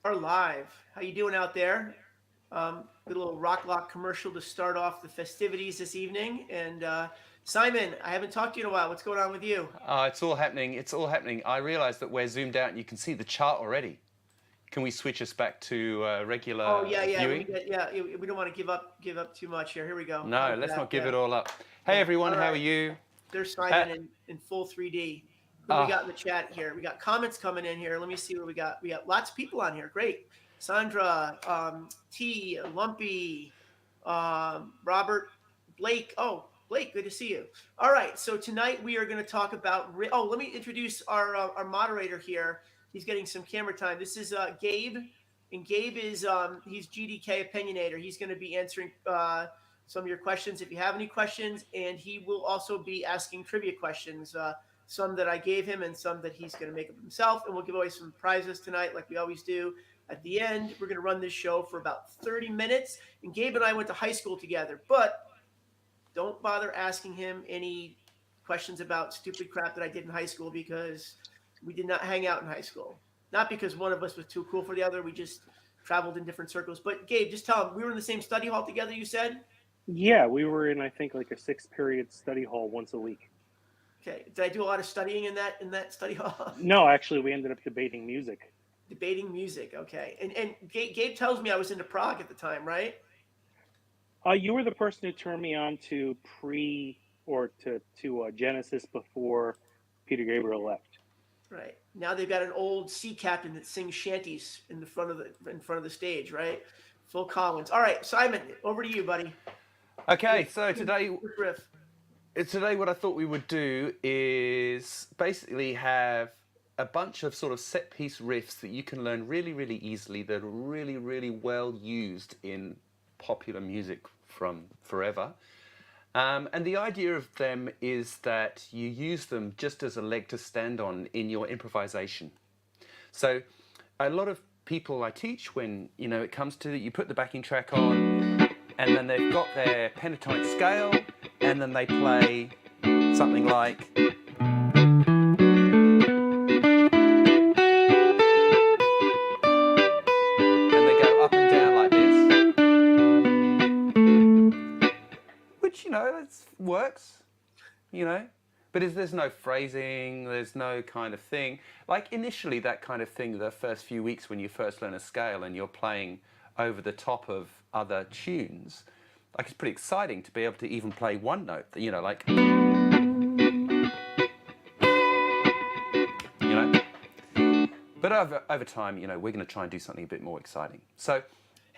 Are live. How you doing out there? Good little Rock Lock commercial to start off the festivities this evening. And Simon, I haven't talked to you in a while. What's going on with you? It's all happening. It's all happening. I realise that we're zoomed out and you can see the chart already. Can we switch us back to Oh regular yeah. Let me viewing? get We don't want to give up too much here. Here we go. No, How's let's that? not give Yeah, it all up. Hey yeah. everyone, All how are right. you? There's Uh, Simon in full 3D. Who we uh, got in the chat here? We got comments coming in here. Let me see what we got. We got lots of people on here. Great. Sandra, T, Lumpy, Robert, Blake. Oh, Blake, good to see you. All right. So tonight we are going to talk about. Oh, let me introduce our moderator here. He's getting some camera time. This is Gabe, and Gabe is he's GDK opinionator. He's going to be answering some of your questions if you have any questions, and he will also be asking trivia questions. Some that I gave him and some that he's going to make up himself. And we'll give away some prizes tonight, like we always do. At the end, we're going to run this show for about 30 minutes. And Gabe and I went to high school together, but don't bother asking him any questions about stupid crap that I did in high school because we did not hang out in high school. Not because one of us was too cool for the other. We just traveled in different circles. But Gabe, just tell him we were in the same study hall together, you said? Yeah, we were in, I think, like a 6 period study hall once a week. Okay. Did I do a lot of studying in that study hall? No, actually, we ended up debating music. Debating music. Okay. And Gabe tells me I was into prog at the time, right? You were the person who turned me on to Genesis before Peter Gabriel left. Right. Now they've got an old sea captain that sings shanties in front of the stage, right? Phil Collins. All right, Simon, over to you, buddy. okay, so today, Riff. today what I thought we would do is basically have a bunch of sort of set piece riffs that you can learn really, really easily that are really, really well used in popular music from forever. And the idea of them is that you use them just as a leg to stand on in your improvisation. So a lot of people I teach, when it comes to it, you put the backing track on and then they've got their pentatonic scale and then they play something like, and they go up and down like this, which it works, but there's no phrasing, there's no kind of thing. Like initially that kind of thing, the first few weeks when you first learn a scale and you're playing over the top of other tunes, like it's pretty exciting to be able to even play one note, like, But over time, we're going to try and do something a bit more exciting. So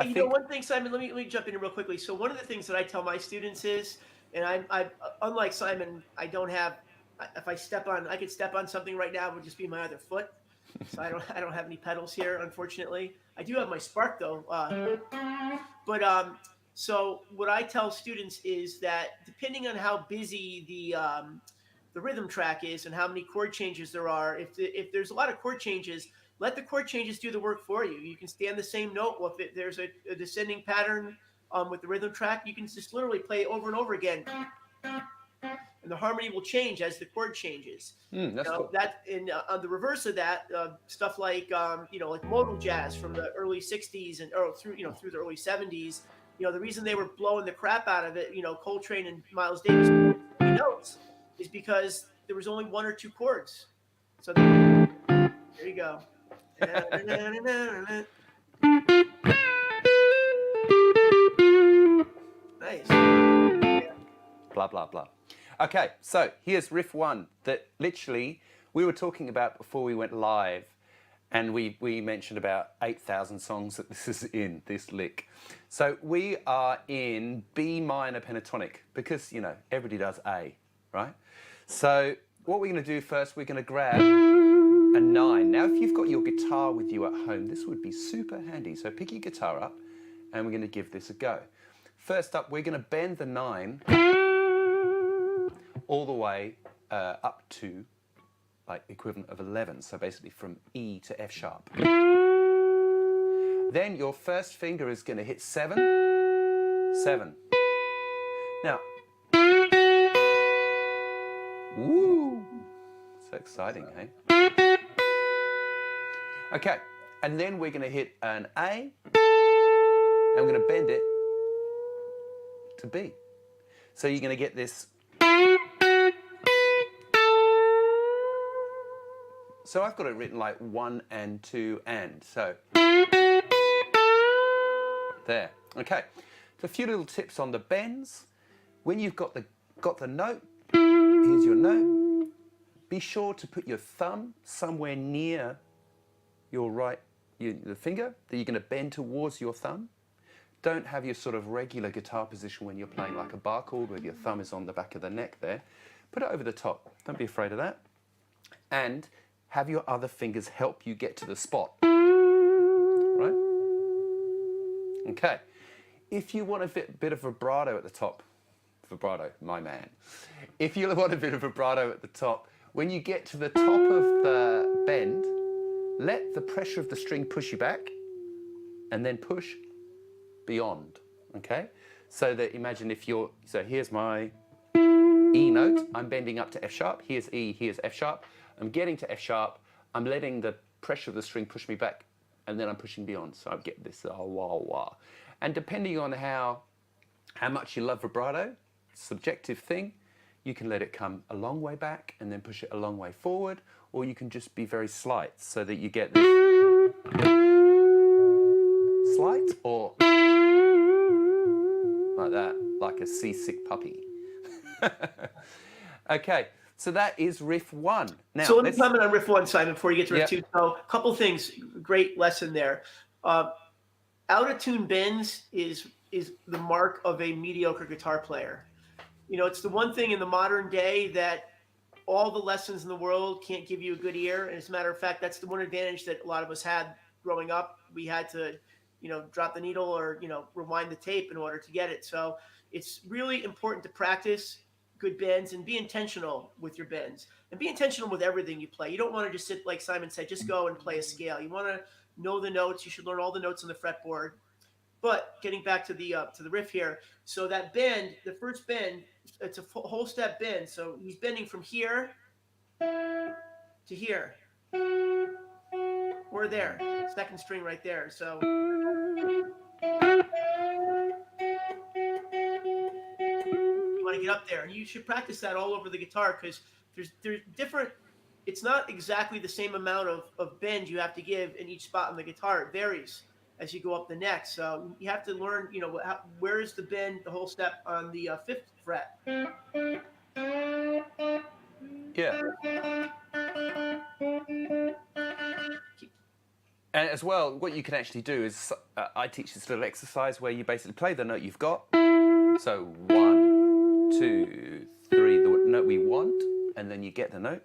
I Hey, think, one thing, Simon. Let me jump in real quickly. So one of the things that I tell my students is, and I unlike Simon, I don't have. If I could step on something right now, it would just be my other foot. So I don't have any pedals here, unfortunately. I do have my Spark though. But so what I tell students is that depending on how busy the rhythm track is and how many chord changes there are, if there's a lot of chord changes, let the chord changes do the work for you. You can stay on the same note. Well, if there's a descending pattern with the rhythm track, you can just literally play over and over again, and the harmony will change as the chord changes. that's cool. That in on the reverse of that, stuff like like modal jazz from the early '60s and through the early '70s. The reason they were blowing the crap out of it, Coltrane and Miles Davis notes, is because there was only one or two chords. So there you go. Nice. Blah, blah, blah. Okay, so here's riff one that literally we were talking about before we went live, and we mentioned about 8,000 songs that this is in, this lick. So we are in B minor pentatonic because, everybody does A, right? So what we're going to do first, we're going to grab a 9. Now, if you've got your guitar with you at home, this would be super handy. So pick your guitar up, and we're going to give this a go. First up, we're going to bend the 9 all the way up to like the equivalent of 11. So basically from E to F sharp. Then your first finger is going to hit 7, 7. Now, woo, so exciting, hey? Okay, And then we're going to hit an A, and we're going to bend it to B. So you're going to get this. So I've got it written like 1 and 2 and. So there. Okay. So a few little tips on the bends. When you've got the note, here's your note. Be sure to put your thumb somewhere near your the finger that you're going to bend towards your thumb. Don't have your sort of regular guitar position when you're playing like a bar chord where your thumb is on the back of the neck there. Put it over the top. Don't be afraid of that. And have your other fingers help you get to the spot. Right? Okay. If you want a bit of vibrato at the top, vibrato, my man. If you want a bit of vibrato at the top, when you get to the top of the bend, let the pressure of the string push you back and then push beyond, okay? So that imagine so here's my E note, I'm bending up to F sharp, here's E, here's F sharp, I'm getting to F sharp, I'm letting the pressure of the string push me back, and then I'm pushing beyond, so I get this wah wah. And depending on how much you love vibrato, subjective thing, you can let it come a long way back and then push it a long way forward, or you can just be very slight so that you get this slight or like that, like a seasick puppy. Okay, so that is riff 1. Now, so let me comment on riff 1, Simon, before you get to riff 2. So a couple things, great lesson there. Out of tune bends is the mark of a mediocre guitar player. You know, it's the one thing in the modern day that all the lessons in the world can't give you a good ear. And as a matter of fact, that's the one advantage that a lot of us had growing up. We had to, you know, drop the needle or, you know, rewind the tape in order to get it. So it's really important to practice good bends and be intentional with your bends and be intentional with everything you play. You don't want to just sit, like Simon said, just go and play a scale. You want to know the notes. You should learn all the notes on the fretboard. But getting back to the riff here, so that bend, the first bend, it's a whole step bend. So he's bending from here to here. We're there, second string right there. So you want to get up there, and you should practice that all over the guitar because there's different. It's not exactly the same amount of bend you have to give in each spot on the guitar. It varies as you go up the neck. So you have to learn, you know, where is the bend, the whole step on the 5th fret. Yeah. And as well, what you can actually do is, I teach this little exercise where you basically play the note you've got. So 1, 2, 3, the note we want, and then you get the note.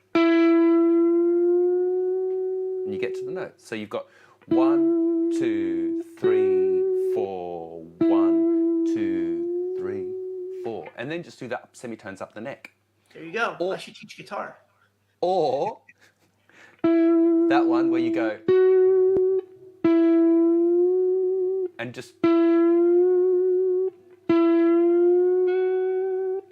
And you get to the note. So you've got 1, 2, 3, 4, 1, 2, 3, 4. And then just do that semitones up the neck. There you go. I should teach guitar. Or that one where you go and just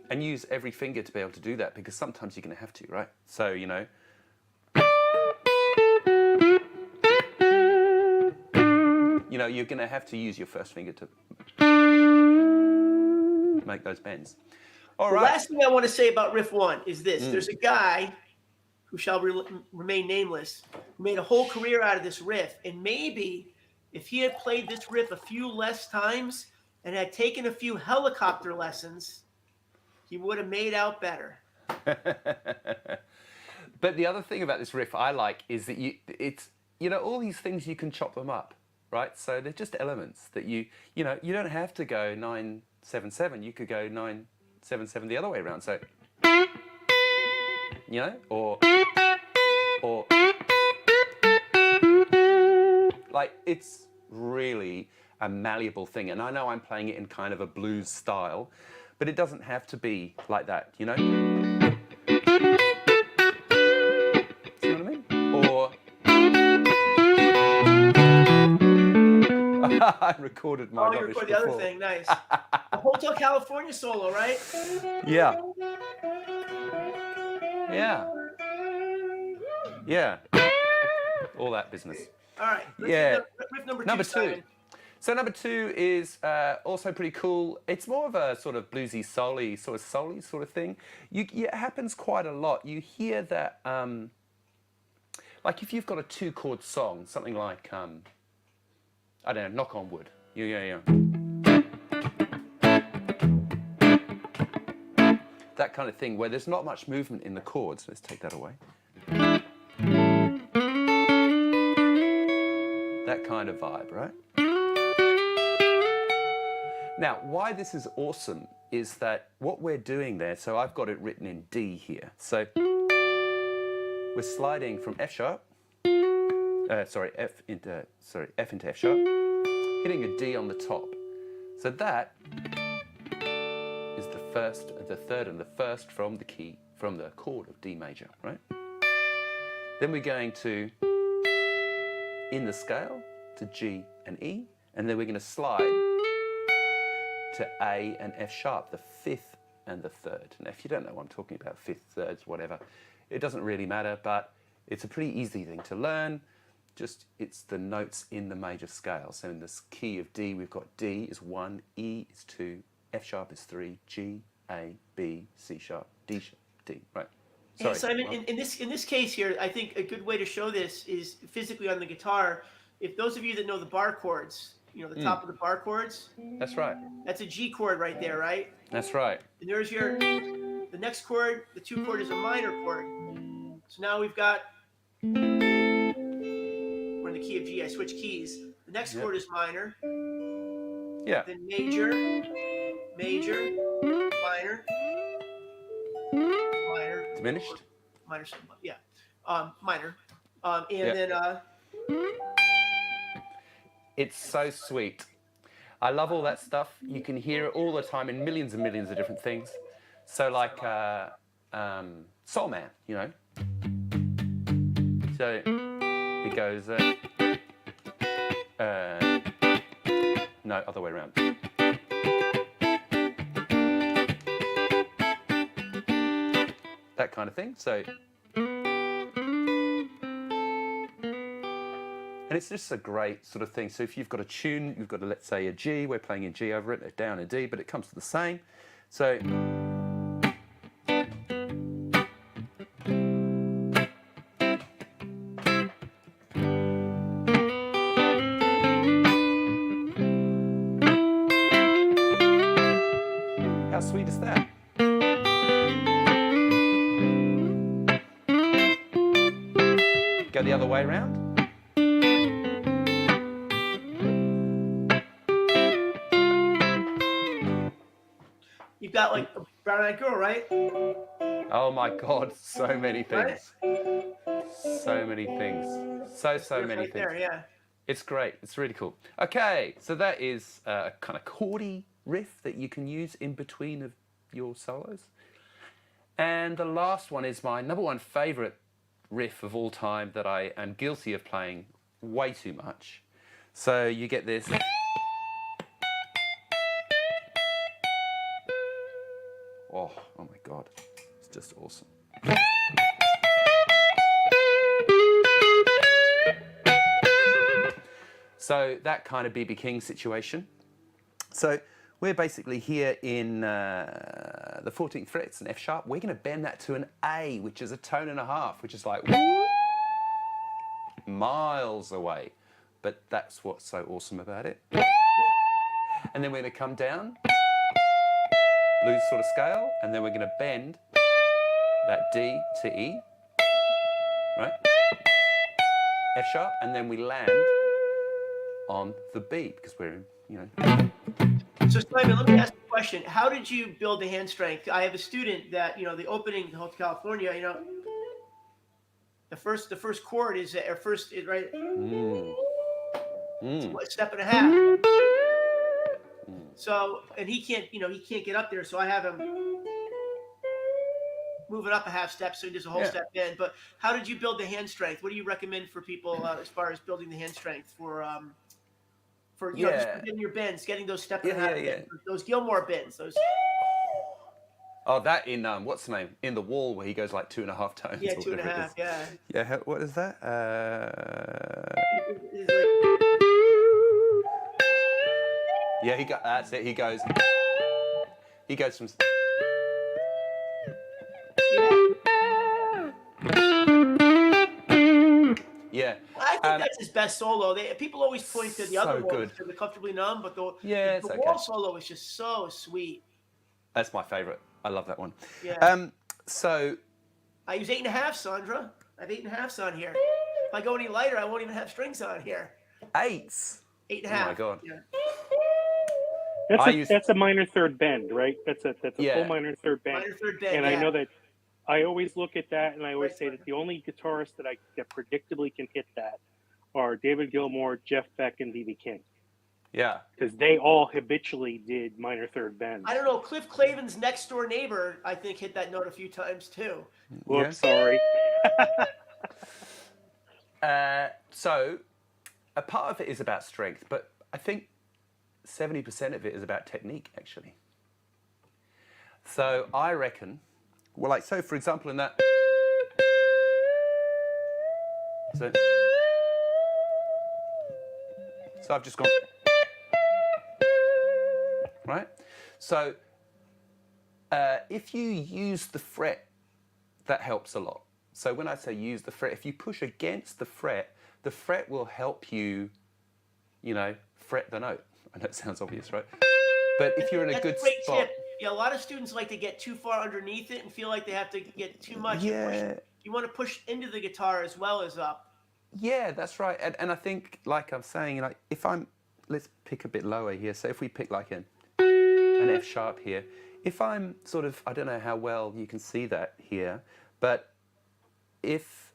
and use every finger to be able to do that, because sometimes you're going to have to, right? So, you know, you're going to have to use your first finger to make those bends. All right. The last thing I want to say about riff 1 is this. There's a guy who shall remain nameless who made a whole career out of this riff. And maybe if he had played this riff a few less times and had taken a few helicopter lessons, he would have made out better. But the other thing about this riff I like is that all these things, you can chop them up, right? So they're just elements that you don't have to go 9-7-7. You could go 9-7-7 the other way around. So, or like, it's really a malleable thing. And I know I'm playing it in kind of a blues style, but it doesn't have to be like that, you know? See what I mean? Or I recorded my rubbish you recorded the before. other thing, nice. The Hotel California solo, right? Yeah. Yeah. Yeah. All that business. All right. Yeah. Riff number Number two, two. Simon. So number two is also pretty cool. It's more of a sort of bluesy, soul-y sort of thing. It happens quite a lot. You hear that, like if you've got a 2-chord song, something like, I don't know, Knock on Wood. Yeah. That kind of thing, where there's not much movement in the chords. Let's take that away. That kind of vibe, right? Now, why this is awesome is that what we're doing there, so I've got it written in D here. So we're sliding from F sharp, F into F sharp, hitting a D on the top. So that is the first, the third, and the first from the chord of D major, right? Then we're going to, in the scale, to G and E, and then we're going to slide to A and F sharp, the fifth and the third. Now, if you don't know what I'm talking about, fifth, thirds, whatever, it doesn't really matter, but it's a pretty easy thing to learn. Just, it's the notes in the major scale. So in this key of D, we've got D is 1, E is 2, F sharp is 3, G, A, B, C sharp, D, D, right? Hey, Simon, in this case here, I think a good way to show this is physically on the guitar. If those of you that know the bar chords, you know, the top of the bar chords. That's right. That's a G chord right there, right? That's right. And there's the next chord, the 2 chord is a minor chord. So now we've got, we're in the key of G, I switch keys. The next chord is minor. Yeah. Then major, major, minor, minor. Diminished? Minor, yeah. Minor. Then it's so sweet. I love all that stuff. You can hear it all the time in millions and millions of different things. So like Soul Man, you know. So it goes, no, other way around. That kind of thing. So, and it's just a great sort of thing. So if you've got a tune, you've got, let's say, a G, we're playing in G over it, a down a D, but it comes to the same. So, how sweet is that? Go the other way around. you've got like a brown-eyed girl, right? Oh my God, so many things. Right? So many things. So many right things. there, yeah. It's great. It's really cool. Okay, so that is a kind of chordy riff that you can use in between of your solos. And the last one is my number 1 favorite riff of all time that I am guilty of playing way too much. So you get this. Oh my God, it's just awesome. So that kind of B.B. King situation. So we're basically here in the 14th fret, it's an F sharp. We're going to bend that to an A, which is a tone and a half, which is like miles away. But that's what's so awesome about it. And then we're going to come down, blues sort of scale, and then we're going to bend that D to E, right? F sharp, and then we land on the B because we're in, you know. So Simon, let me ask you a question. How did you build the hand strength? I have a student that, you know, the opening to Hotel California, you know, the first chord is right. It's a step and a half. So, and he can't get up there. So I have him move it up a half step so he does a whole step bend. But how did you build the hand strength? What do you recommend for people as far as building the hand strength for you know, just getting your bends, getting those step and a half bends, those Gilmore bends, those. Oh, that in what's the name? In the Wall, where he goes like 2.5 tones. Yeah, or two and a whatever it half. is. Yeah. Yeah. What is that? It's like, Yeah, that's it. He goes from. Yeah. I think that's his best solo. People always point to the other So ones good. to the Comfortably Numb, but Yeah, the it's Wall okay. solo is just so sweet. That's my favorite. I love that one. Yeah. So I use 8.5, Sandra. I have 8.5s on here. If I go any lighter, I won't even have strings on here. 8s. 8.5. Oh my god. Yeah. That's a minor third bend, right? That's a full minor third bend. Minor third bend. And yeah. I know that I always look at that, and I always Right, say right. that the only guitarists that predictably can hit that are David Gilmour, Jeff Beck, and B.B. King. Yeah. Because they all habitually did minor third bends. I don't know. Cliff Clavin's next door neighbor, I think, hit that note a few times too. Whoops, Yeah. sorry. So a part of it is about strength, but I think 70% of it is about technique, actually. So I reckon, well, like, so for example, in that. So I've just gone. Right? So if you use the fret, that helps a lot. So when I say use the fret, if you push against the fret will help you, fret the note. I know it sounds obvious, right? But if you're in a good That's a great spot. tip. Yeah, a lot of students like to get too far underneath it and feel like they have to get too much. Yeah. You want to push into the guitar as well as up. Yeah, that's right. And I think, like I'm saying, like if let's pick a bit lower here. So if we pick like an F sharp here, if I'm sort of, I don't know how well you can see that here, but if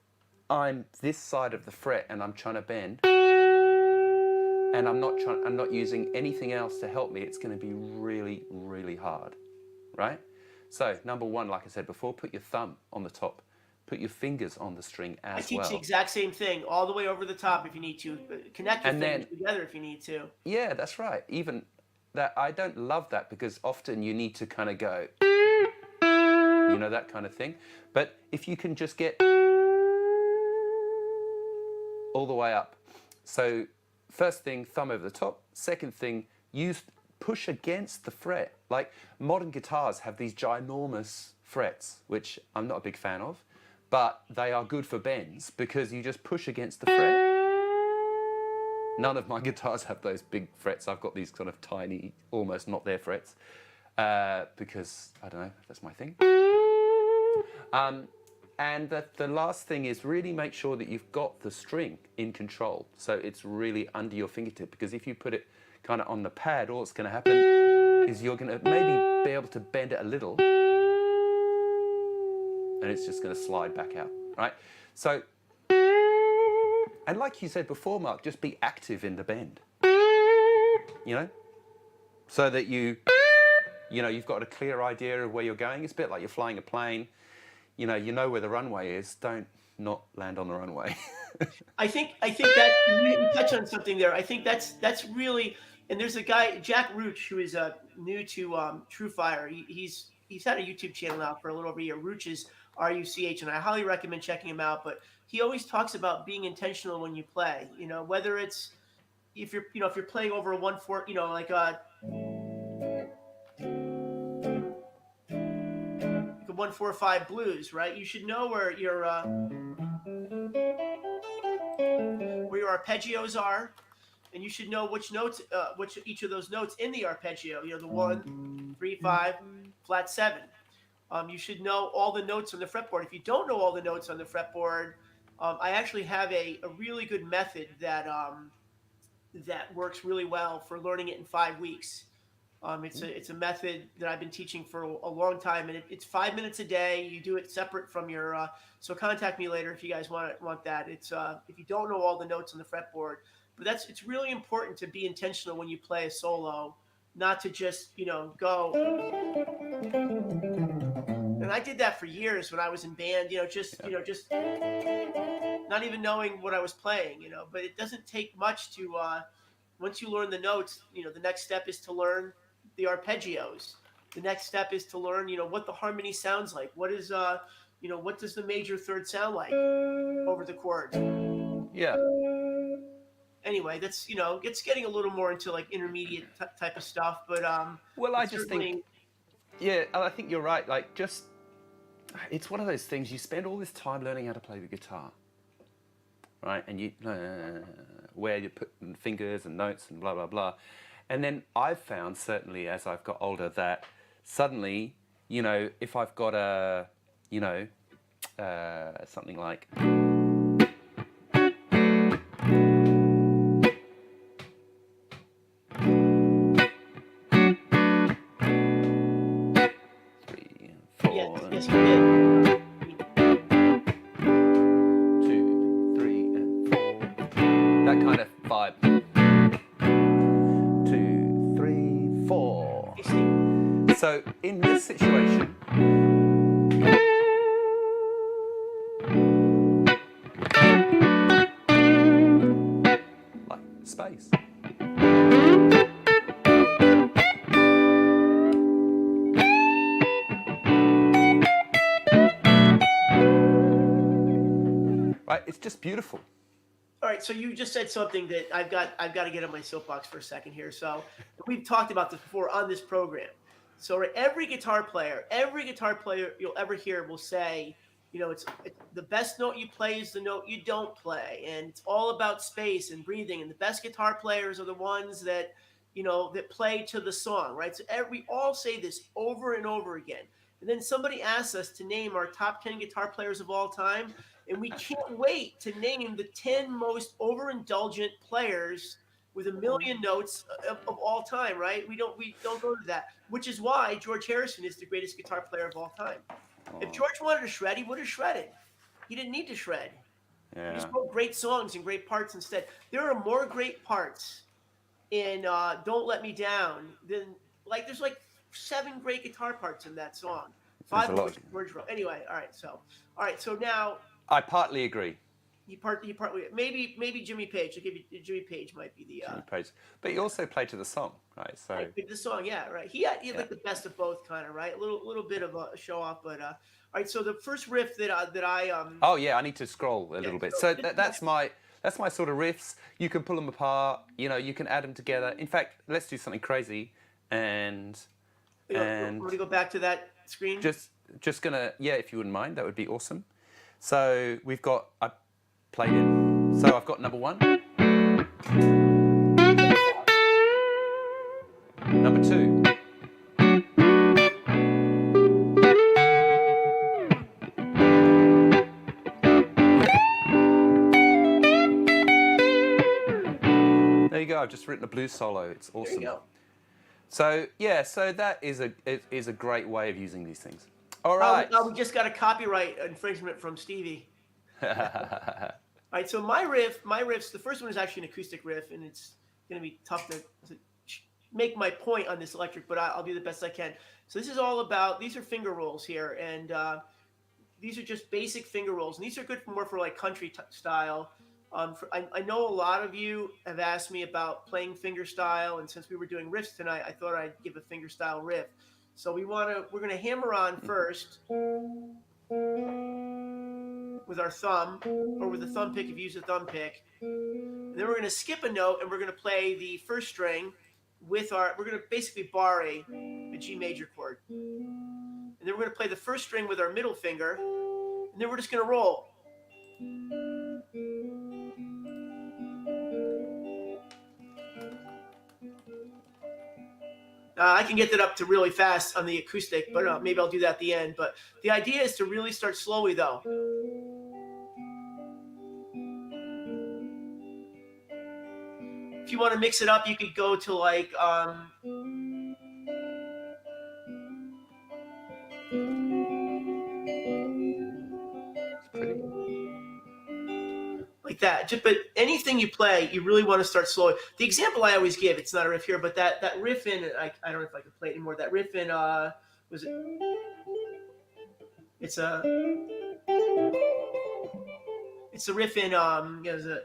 I'm this side of the fret and I'm trying to bend, and I'm not using anything else to help me, it's going to be really, really hard, right? So number one, like I said before, put your thumb on the top, put your fingers on the string as well. I teach the exact same thing, all the way over the top if you need to. Connect your fingers together if you need to. Yeah, that's right. Even that, I don't love that because often you need to kind of go, that kind of thing. But if you can just get all the way up. So first thing, thumb over the top. Second thing, push against the fret. Like modern guitars have these ginormous frets, which I'm not a big fan of, but they are good for bends because you just push against the fret. None of my guitars have those big frets. I've got these kind of tiny, almost not there frets, because, I don't know, that's my thing. And the last thing is really make sure that you've got the string in control. So it's really under your fingertip, because if you put it kind of on the pad, all that's going to happen is you're going to maybe be able to bend it a little, and it's just going to slide back out, right? So, and like you said before, Mark, just be active in the bend, so that you've got a clear idea of where you're going. It's a bit like you're flying a plane. You know where the runway is. Don't not land on the runway. I think that you touch on something there. I think that's really, and there's a guy, Jack Rooch, who is new to True Fire. He's had a YouTube channel now for a little over a year. Rooch is RUCH, and I highly recommend checking him out. But he always talks about being intentional when you play. Whether it's if you're playing over a 1/4, like a 1/4/5 blues, right? You should know where your arpeggios are, and you should know which notes, which each of those notes in the arpeggio. The 1, 3, 5, flat 7. You should know all the notes on the fretboard. If you don't know all the notes on the fretboard, I actually have a really good method that works really well for learning it in 5 weeks. It's a method that I've been teaching for a long time, and it's 5 minutes a day. You do it separate from your. So contact me later if you guys want that. It's if you don't know all the notes on the fretboard, but it's really important to be intentional when you play a solo, not to just go. And I did that for years when I was in band. Just not even knowing what I was playing. But it doesn't take much to. Once you learn the notes, the next step is to learn the arpeggios. the next step is to learn, what the harmony sounds like. What is, what does the major third sound like over the chords? Yeah. Anyway, that's, it's getting a little more into like intermediate type of stuff, but Well, I it's just certainly, think, yeah, I think you're right. Like, just it's one of those things. You spend all this time learning how to play the guitar, right? And you where you put fingers and notes and blah blah blah. And then I've found, certainly as I've got older, that suddenly, if I've got a, something like. yes, yes, you did. 2, 3, and 4. That kind of vibe. 2, 3, 4. So in this situation, like space. Right, it's just beautiful. All right, so you just said something that I've got to get on my soapbox for a second here. So we've talked about this before on this program. So every guitar player you'll ever hear will say, it's the best note you play is the note you don't play, and it's all about space and breathing. And the best guitar players are the ones that, that play to the song, right? So we all say this over and over again. And then somebody asks us to name our top 10 guitar players of all time, and we can't wait to name the 10 most overindulgent players with a million notes of all time, right? We don't go to that, which is why George Harrison is the greatest guitar player of all time. If George wanted to shred, he would have shredded. He didn't need to shred. Yeah. He just wrote great songs and great parts instead. There are more great parts in "Don't Let Me Down" than there's like 7 great guitar parts in that song. 5 of which George wrote. Anyway, all right. So now I partly agree. he partly maybe Jimmy Page. I'll give you Jimmy Page might be the Jimmy Page, but he also played to the song, right? So right, the song, yeah, right. He had like the best of both, kind of, right. A little bit of a show off, but all right. So the first riff that I Oh yeah, I need to scroll a little bit. So that's my sort of riffs. You can pull them apart. You can add them together. In fact, let's do something crazy, and want to go back to that screen. Just gonna, if you wouldn't mind, that would be awesome. So we've got, I played in. So I've got number 1, number 2. There you go. I've just written a blues solo. It's awesome. There you go. So so that is a great way of using these things. All right. We just got a copyright infringement from Stevie. All right, so my riffs. The first one is actually an acoustic riff, and it's going to be tough to make my point on this electric, but I'll do the best I can. So this is all about. These are finger rolls here, and these are just basic finger rolls, and these are good more for like country style. I know a lot of you have asked me about playing finger style, and since we were doing riffs tonight, I thought I'd give a finger style riff. So we're gonna hammer on first with our thumb, or with the thumb pick if you use a thumb pick. And then we're gonna skip a note, and we're gonna play the first string we're gonna basically bar a G major chord. And then we're gonna play the first string with our middle finger, and then we're just gonna roll. I can get that up to really fast on the acoustic, but maybe I'll do that at the end. But the idea is to really start slowly, though. If you want to mix it up, you could go to like like that. But anything you play, you really want to start slowly. The example I always give, it's not a riff here, but that riff in, I don't know if I can play it anymore. That riff in, was it? It's a riff in, is it?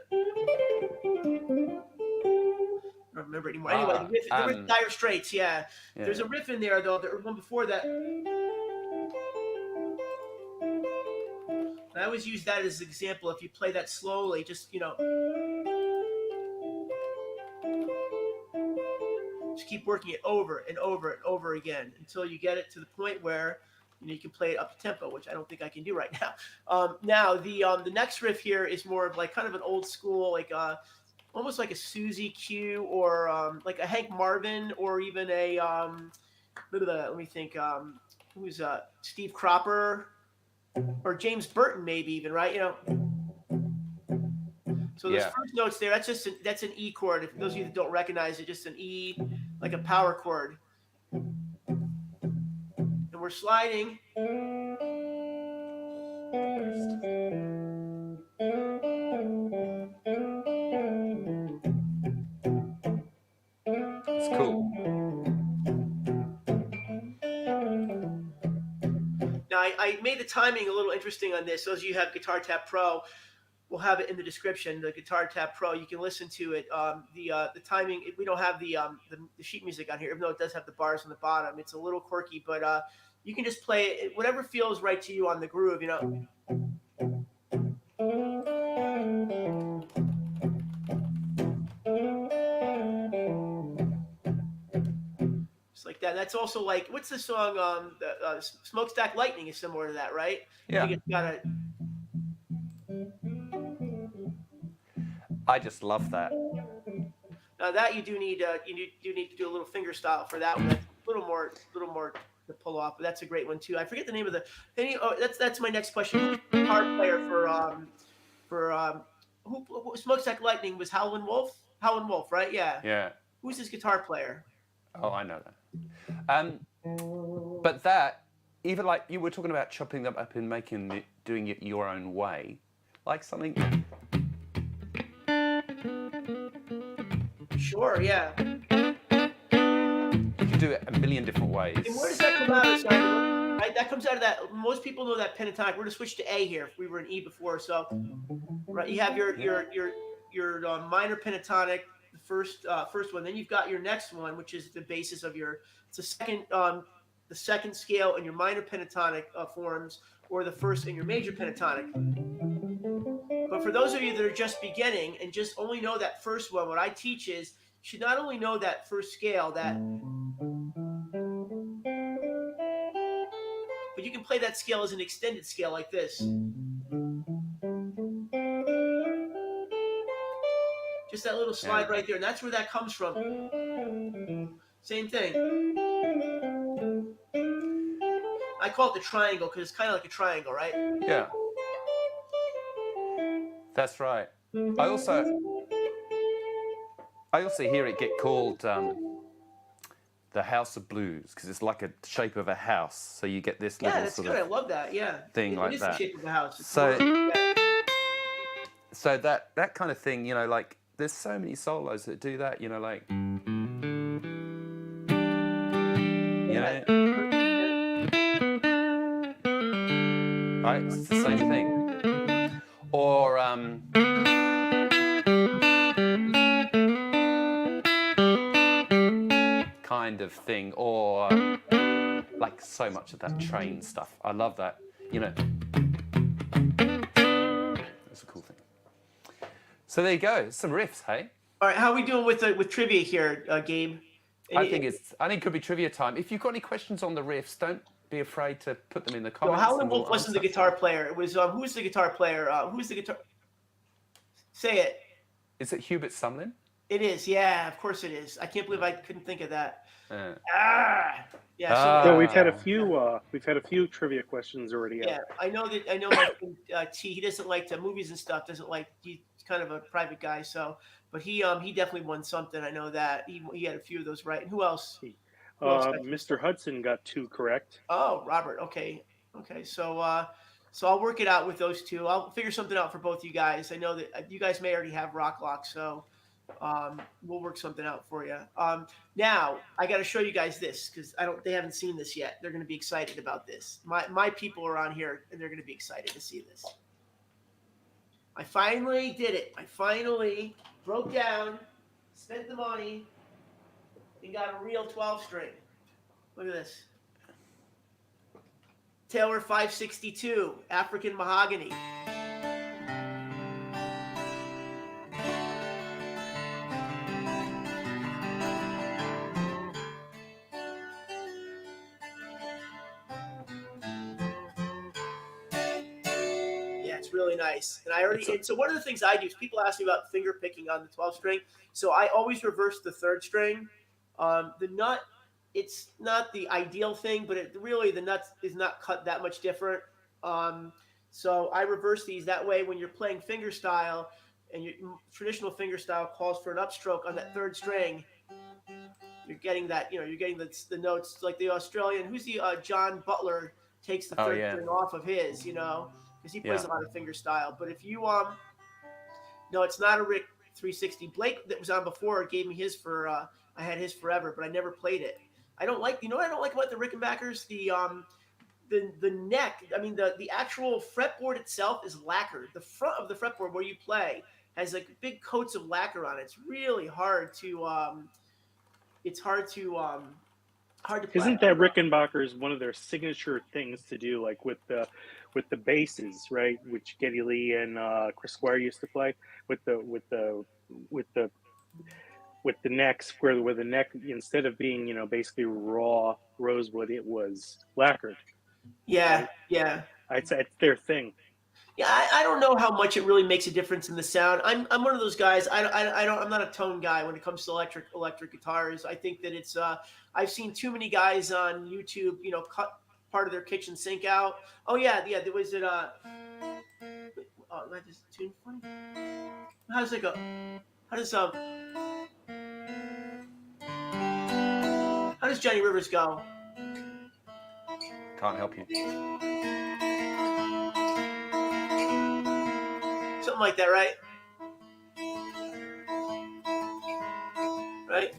remember it anymore. Anyway, the riff Dire Straits, yeah. There's a riff in there though. The one before that. I always use that as an example. If you play that slowly, just just keep working it over and over and over again until you get it to the point where you can play it up to tempo, which I don't think I can do right now. Now the next riff here is more of like kind of an old school, like almost like a Susie Q or like a Hank Marvin or even a let me think, who's Steve Cropper or James Burton maybe even, right? So those first notes there, that's an E chord. If those of you that don't recognize it, just an E, like a power chord. And we're sliding. It's cool. Now I made the timing a little interesting on this. Those of you who have Guitar Tab Pro, we'll have it in the description. The Guitar Tab Pro, you can listen to it. The timing, we don't have the sheet music on here, even though it does have the bars on the bottom. It's a little quirky, but you can just play it whatever feels right to you on the groove. Just like that. That's also like, what's the song? Smokestack Lightning is similar to that, right? Yeah. It's got I just love that. Now that you do need to do a little finger style for that one. That's a little more to pull off, but that's a great one too. I forget the name of the. That's my next question. Guitar player for who Smokestack Lightning was Howlin' Wolf. Howlin' Wolf, right? Yeah. Yeah. Who's his guitar player? Oh, I know that. But that, even like you were talking about chopping them up and doing it your own way, like something. Sure, yeah. You can do it a million different ways. And where does that come out of? Sorry, right? That comes out of that. Most people know that pentatonic. We're going to switch to A here. We were in E before, so right. You have your minor pentatonic, the first one. Then you've got your next one, which is the basis of it's the second scale in your minor pentatonic forms, or the first in your major pentatonic. But for those of you that are just beginning and just only know that first one, what I teach is you should not only know that first scale, but you can play that scale as an extended scale like this. Just that little slide right there, and that's where that comes from. Same thing. I call it the triangle because it's kind of like a triangle, right? Yeah. That's right. I also hear it get called the House of Blues because it's like a shape of a house. So you get this little that's sort good. of I love that. Yeah, thing like it is that. the shape of a house. So that kind of thing, like there's so many solos that do that, like right, it's the same thing. Or kind of thing, or like so much of that train stuff. I love that. That's a cool thing. So there you go. Some riffs, hey. All right, how are we doing with trivia here, Gabe? I think it could be trivia time. If you've got any questions on the riffs, don't be afraid to put them in the comments. Howlin' Wolf wasn't the guitar player. It was who's the guitar player? Who's the guitar? Say it. Is it Hubert Sumlin? It is. Yeah, of course it is. I can't believe I couldn't think of that. Yeah. So we've had a few trivia questions already. Yeah, I know my friend T. He doesn't like movies and stuff. He's kind of a private guy. So, but he definitely won something. I know that he had a few of those right. And who else? Mr. Hudson got 2 correct. Oh, Robert. Okay. So I'll work it out with those 2. I'll figure something out for both you guys. I know that you guys may already have Rock Lock, so we'll work something out for you. Now I got to show you guys this because they haven't seen this yet. They're going to be excited about this. My people are on here and they're going to be excited to see this. I finally did it. I finally broke down, spent the money, You got a real 12 string. Look at this. Taylor 562, African mahogany. Yeah, it's really nice. And I It's already, a, and so one of the things I do is people ask me about finger picking on the 12 string. So I always reverse the third string. The nut, it's not the ideal thing, but it really, the nut is not cut that much different. Um, so I reverse these that way when you're playing finger style and your traditional finger style calls for an upstroke on that third string. You're getting that, you're getting the notes like the Australian, who's the John Butler takes the oh third yeah, string off of his, because he plays yeah. a lot of finger style. But if you no, it's not a Rick 360. Blake that was on before gave me his for I had his forever, but I never played it. I don't like, what I don't like about the Rickenbackers, the neck. I mean the actual fretboard itself is lacquered. The front of the fretboard where you play has like big coats of lacquer on it. It's really hard to it's hard to play. Isn't that Rickenbacker's one of their signature things to do, like with the basses, right? Which Geddy Lee and Chris Squire used to play with with the the necks, where the neck, instead of being basically raw rosewood, it was lacquered, Yeah, right? yeah. I'd say it's their thing. Yeah, I don't know how much it really makes a difference in the sound. I'm one of those guys. I don't. I'm not a tone guy when it comes to electric guitars. I think that it's. I've seen too many guys on YouTube, cut part of their kitchen sink out. Oh yeah, yeah. There was it. Oh, that just tune funny. How does it go? How does how does Johnny Rivers go? Can't help you. Something like that, right? Right.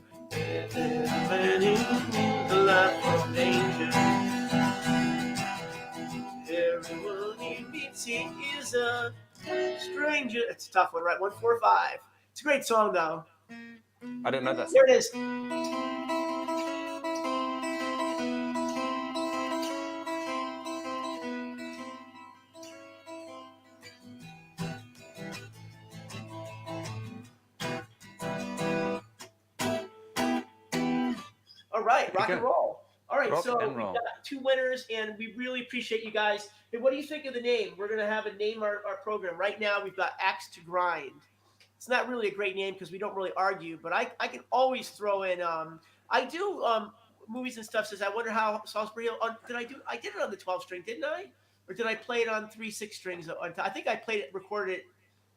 The life of danger. Everyone he meets, he is a stranger. It's a tough one, right? 145. It's a great song, though. I don't know that Here song. it is. All right, There you rock and go. roll. All right, Rock so and we've roll. got two winners, and we really appreciate you guys. Hey, what do you think of the name? We're going to have a name our program. Right now, we've got Axe to Grind. It's not really a great name because we don't really argue, but I can always throw in. I do movies and stuff. Says I wonder how Salisbury Hill. I did it on the 12 string, didn't I? Or did I play it on 3/6 strings? I think I played it, recorded it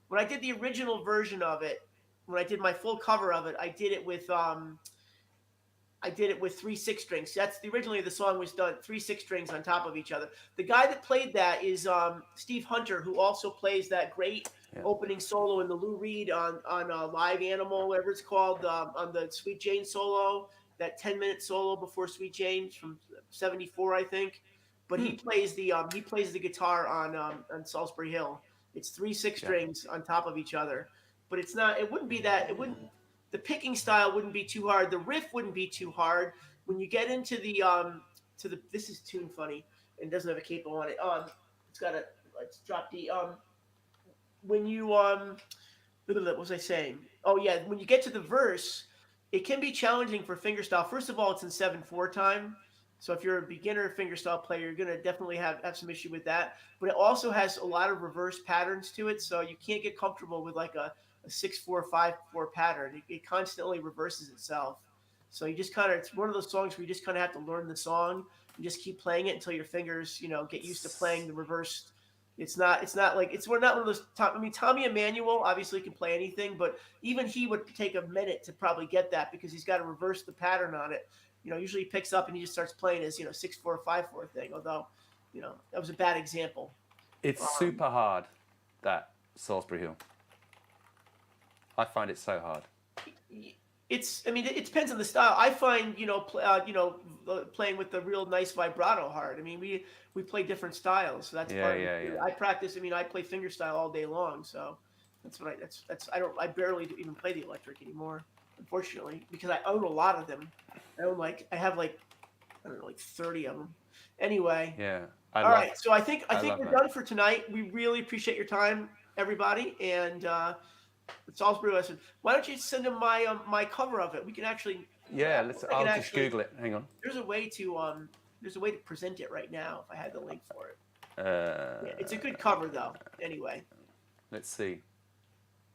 when I did the original version of it. When I did my full cover of it, I did it with 3/6 strings. That's originally the song was done 3/6 strings on top of each other. The guy that played that is Steve Hunter, who also plays that great Yeah. opening solo in the Lou Reed on Live Animal, whatever it's called, on the Sweet Jane solo, that 10-minute solo before Sweet Jane from '74, I think. But he plays the guitar on Salisbury Hill. It's 3/6 Yeah. strings on top of each other. But it's not. It wouldn't be that. It wouldn't the picking style wouldn't be too hard. The riff wouldn't be too hard. When you get into the this is tune funny and doesn't have a capo on it. It's got a let's drop the when you what was I saying? Oh yeah, when you get to the verse, it can be challenging for fingerstyle. First of all, it's in 7/4 time. So if you're a beginner fingerstyle player, you're gonna definitely have some issue with that. But it also has a lot of reverse patterns to it, so you can't get comfortable with like a 6/4 5/4 pattern. It constantly reverses itself. So you just kind of it's one of those songs where you just kind of have to learn the song and just keep playing it until your fingers, get used to playing the reversed. It's not like we're not one of those. I mean, Tommy Emmanuel obviously can play anything, but even he would take a minute to probably get that because he's got to reverse the pattern on it. Usually he picks up and he just starts playing his 6/4 5/4 thing. Although, that was a bad example. It's super hard, that Salisbury Hill. I find it so hard. I mean, it depends on the style. I find, playing with the real nice vibrato hard. I mean, we play different styles, so that's part of it. Yeah. I practice. I mean, I play fingerstyle all day long, so that's what I barely even play the electric anymore. unfortunately, because I own a lot of them. I have like I don't know, like 30 of them. Anyway, Yeah, all right. So I I think love we're that. done for tonight. We really appreciate your time, everybody, and Salisbury lesson. Why don't you send them my cover of it? We can actually. Yeah, I can I'll just actually. Google it. Hang on. There's a way to present it right now if I had the link for it. Yeah, it's a good Uh, cover though. Anyway, let's see.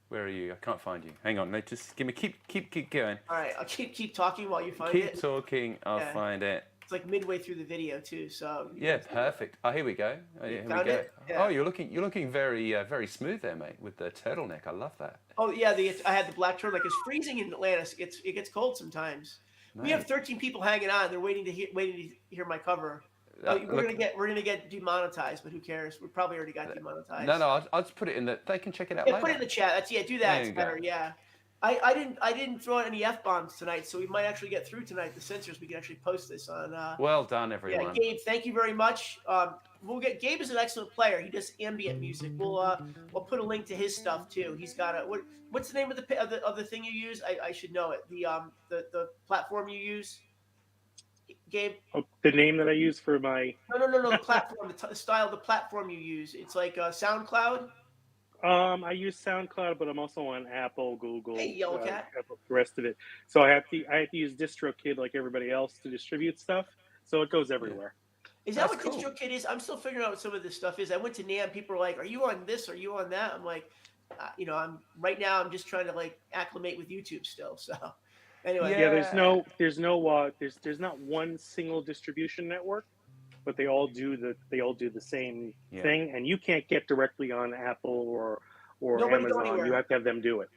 Where are you? I can't find you. Hang on. Just give me keep going. all right. I'll keep talking while you find Keep it. talking. I'll Yeah. find it. It's like midway through the video too, so Yeah, perfect. Oh, here we go. Oh, You here we found go. it? Yeah. Oh, you're looking very smooth there, mate, with the turtleneck. I love that. Oh yeah, I had the black turtleneck. It's freezing in Atlanta. It gets cold sometimes. We have Mate. 13 people hanging on. They're waiting to hear my cover. We're gonna get demonetized, but who cares? We probably already got demonetized. No, I'll just put it in that they can check it out Yeah, later. put it in the chat. Do that. There It's you go. better. Yeah. I didn't throw out any F bombs tonight, so we might actually get through tonight. The censors, we can actually post this on. Well done, Yeah, everyone. Gabe, thank you very much. Gabe is an excellent player. He does ambient music. We'll put a link to his stuff too. He's got what's the name of the thing you use? I should know it. The platform you use, Gabe. Oh, the name that I use for my No. The platform, the style of the platform you use. It's like SoundCloud. I use SoundCloud, but I'm also on Apple, Google, Hey, Yellow Cat. Apple, the rest of it. So I have to use DistroKid like everybody else to distribute stuff. So it goes everywhere. Is that That's what cool. DistroKid is? I'm still figuring out what some of this stuff is. I went to NAMM. People are like, "Are you on this? Are you on that?" I'm like, I'm right now. I'm just trying to like acclimate with YouTube still. So anyway, Yeah, there's not one single distribution network, but they all do the same thing, and you can't get directly on Apple or Nobody go Amazon. anywhere. You have to have them do it.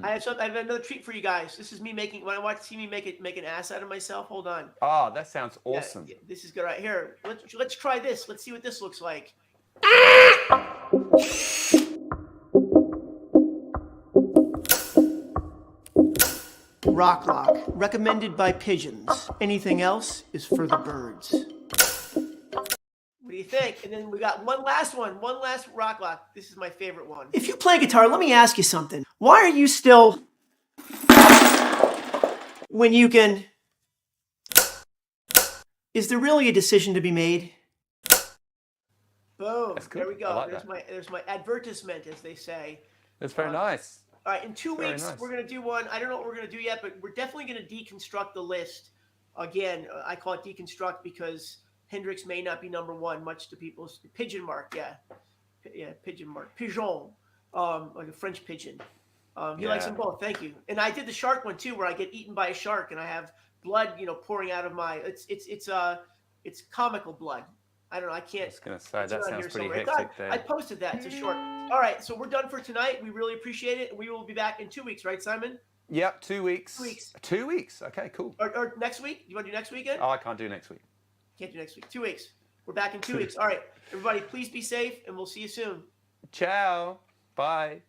I have another treat for you guys. This is me when I see me make an ass out of myself. Hold on. Oh, that sounds awesome. Yeah, this is good right here. Let's try this. Let's see what this looks like. Rock Lock, recommended by pigeons. Anything else is for the birds. What do you think? And then we got one last Rock Lock. This is my favorite one. If you play guitar, let me ask you something. Why are you still when you can? Is there really a decision to be made? Boom. That's good. There we go. I like There's my advertisement, as they say. That's very nice. All right, in 2 Very weeks, nice. we're going to do one. I don't know what we're going to do yet, but we're definitely going to deconstruct the list. Again, I call it deconstruct because Hendrix may not be number one, much to people's pigeon mark. Yeah, pigeon mark. Pigeon, like a French pigeon. He likes them both. Thank you. And I did the shark one too, where I get eaten by a shark and I have blood, pouring out of my. It's comical blood. I don't know. I can't. I was gonna say that sounds pretty somewhere. hectic there. I posted that. It's a short. All right, so we're done for tonight. We really appreciate it. We will be back in 2 weeks, right, Simon? Yep, 2 weeks. 2 weeks. 2 weeks. Okay, cool. Or next week? You want to do next weekend? Oh, I can't do next week. Can't do next week. 2 weeks. We're back in 2 weeks. All right, everybody, please be safe, and we'll see you soon. Ciao. Bye.